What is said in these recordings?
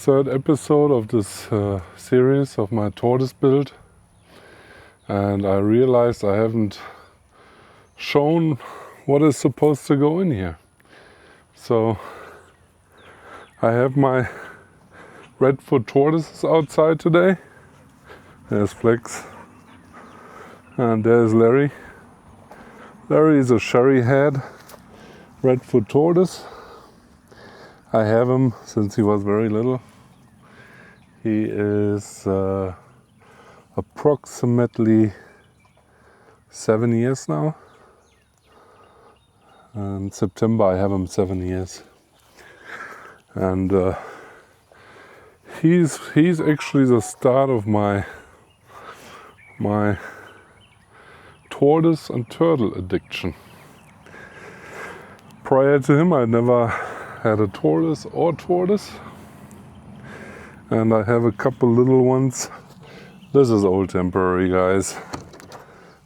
third episode of this series of my tortoise build, and I realized I haven't shown what is supposed to go in here. So I have my redfoot tortoises outside today. There's Flex and there's Larry. Larry is a sherry-head redfoot tortoise. I have him since he was very little. He is approximately 7 years now. In September I have him 7 years. And he's actually the start of my tortoise and turtle addiction. Prior to him I never had a tortoise or tortoise, and I have a couple little ones. This is all temporary, guys,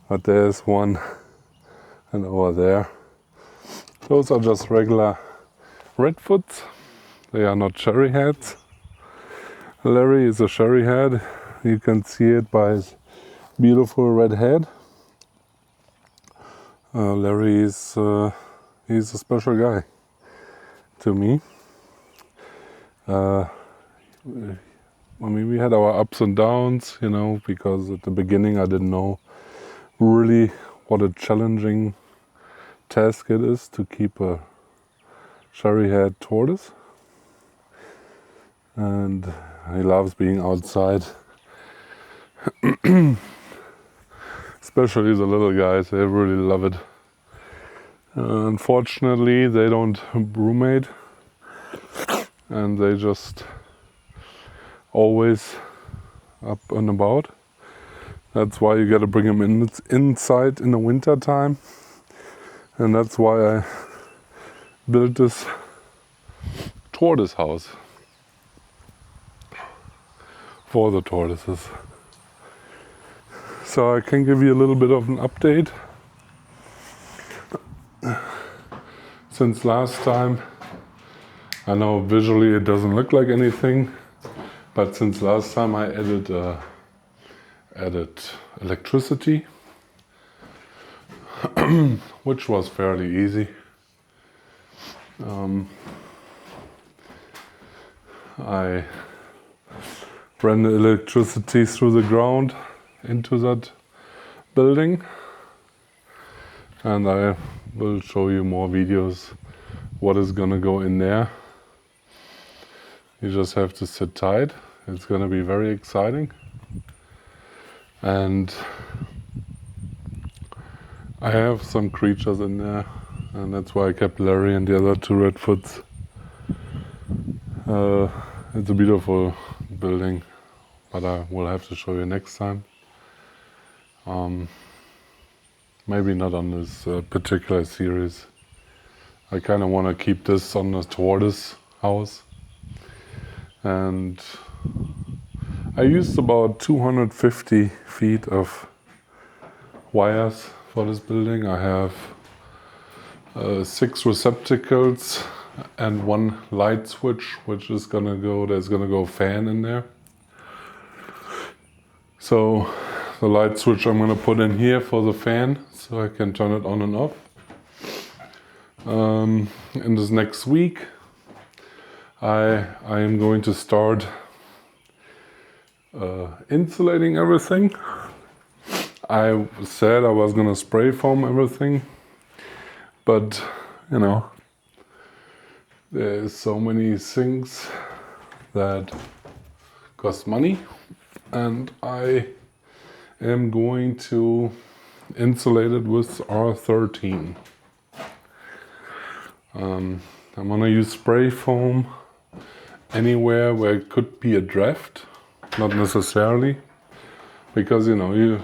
but there's one, and over there those are just regular redfoots. They are not sherry heads. Larry is a sherry head. You can see it by his beautiful red head. Larry is he's a special guy to me. I mean, we had our ups and downs, you know, because at the beginning I didn't know really what a challenging task it is to keep a sherry-head tortoise. And he loves being outside. Especially the little guys, they really love it. Unfortunately, they don't brumate, and they just always up and about. That's why you gotta bring them inside in the winter time, and that's why I built this tortoise house for the tortoises. So I can give you a little bit of an update. Since last time, I know visually it doesn't look like anything, but since last time I added electricity, which was fairly easy. I ran the electricity through the ground into that building, and I will show you more videos what is gonna go in there. You just have to sit tight. It's gonna be very exciting. And I have some creatures in there, and that's why I kept Larry and the other two redfoots. It's a beautiful building, but I will have to show you next time. Maybe not on this particular series. I kind of want to keep this on the tortoise house. And I used about 250 feet of wires for this building. I have 6 receptacles and 1 light switch, which is gonna go, there's gonna go a fan in there. So the light switch I'm gonna put in here for the fan, so I can turn it on and off. In this next week, I am going to start insulating everything. I said I was gonna spray foam everything, but you know, there's so many things that cost money, and I am going to insulate it with R13. I'm gonna use spray foam anywhere where it could be a draft, not necessarily, because you know, you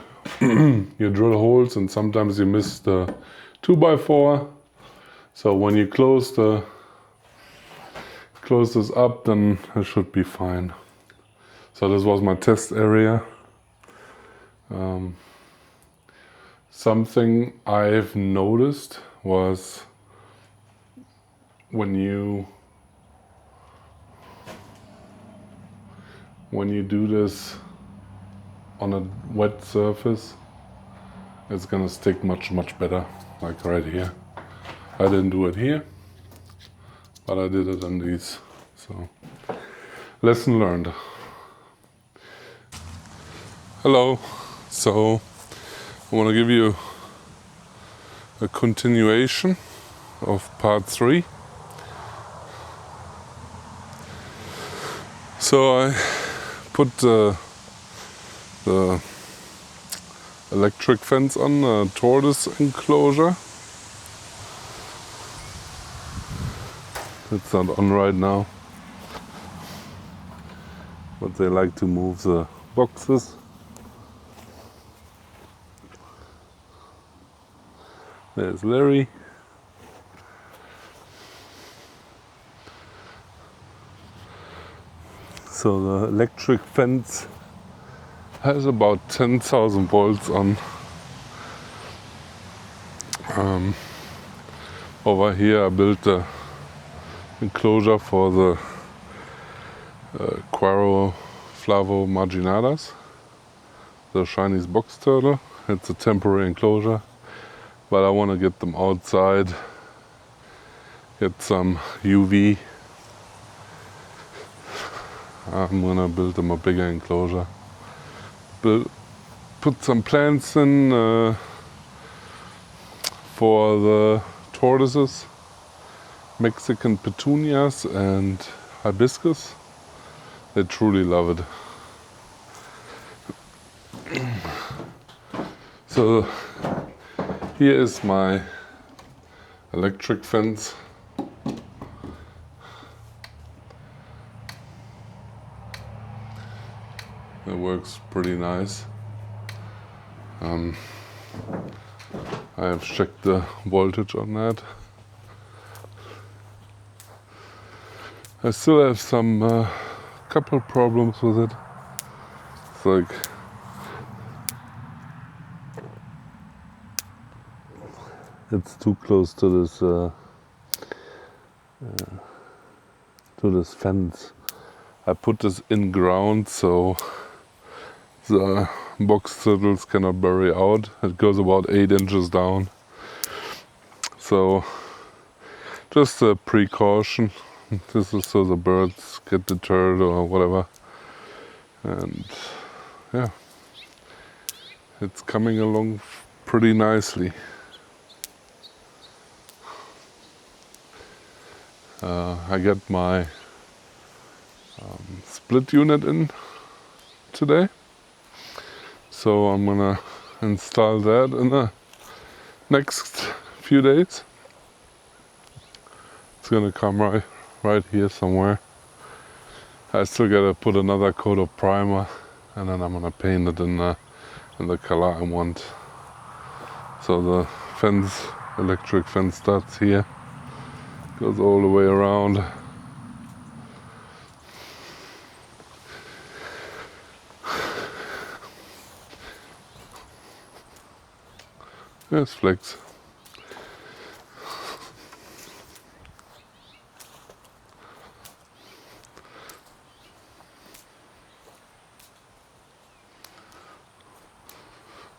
you drill holes and sometimes you miss the 2x4. So when you close this up, then it should be fine. So this was my test area. Something I've noticed was when you when you do this on a wet surface, it's gonna stick much better, like right here. I didn't do it here, but I did it on these. So, lesson learned. Hello. So, I want to give you a continuation of part 3. So I put the electric fence on the tortoise enclosure. It's not on right now, but they like to move the boxes. There's Larry. So the electric fence has about 10,000 volts on. Over here I built the enclosure for the Quaro Flavo marginadas, the Chinese box turtle. It's a temporary enclosure, but I want to get them outside, get some UV. I'm gonna build them a bigger enclosure. Put some plants in for the tortoises, Mexican petunias and hibiscus. They truly love it. So here is my electric fence. It works pretty nice. I have checked the voltage on that. I still have some couple problems with it. It's like it's too close to this fence. I put this in ground so the box turtles cannot bury out. It goes about 8 inches down. So just a precaution. This is so the birds get deterred or whatever. And yeah, it's coming along pretty nicely. I got my split unit in today. So I'm gonna install that in the next few days. It's gonna come right here somewhere. I still gotta put another coat of primer, and then I'm gonna paint it in the color I want. So the fence, electric fence, starts here, goes all the way around. There's Flex.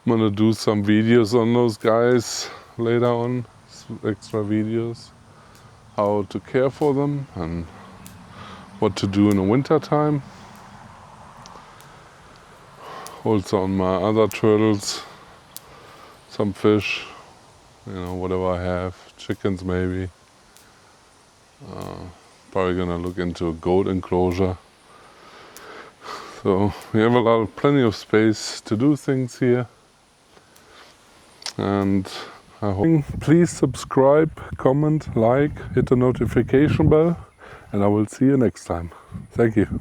I'm gonna do some videos on those guys later on, some extra videos, how to care for them and what to do in the winter time. Also on my other turtles, some fish, whatever I have, chickens maybe. Probably gonna look into a goat enclosure. So we have plenty of space to do things here. And I hope, please subscribe, comment, like, hit the notification bell, and I will see you next time. Thank you.